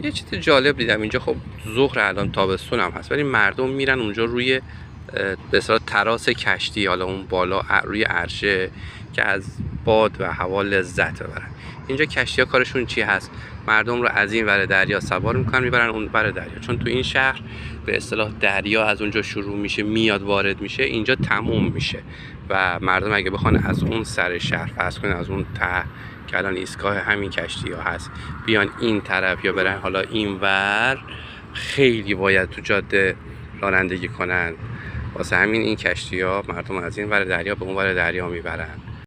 یه چیز جالب دیدم اینجا. خب ظهر الان تابستون هم هست ولی مردم میرن اونجا روی به اصطلاح تراس کشتی، حالا اون بالا روی عرشه، که از باد و هوا لذت ببرن. اینجا کشتی ها کارشون چی هست؟ مردم رو از این ور دریا سوار میکنن میبرن اون ور دریا، چون تو این شهر به اصطلاح دریا از اونجا شروع میشه میاد وارد میشه اینجا تموم میشه و مردم اگه بخوان از اون سر شهر، فرض کنید از اون ته که الان ایستگاه همین کشتی ها هست، بیان این طرف یا برن حالا این ور، خیلی باید تو جاده رانندگی کنن. واسه همین این کشتی ها مردم از این ور دریا به اون ور دریا میبرن.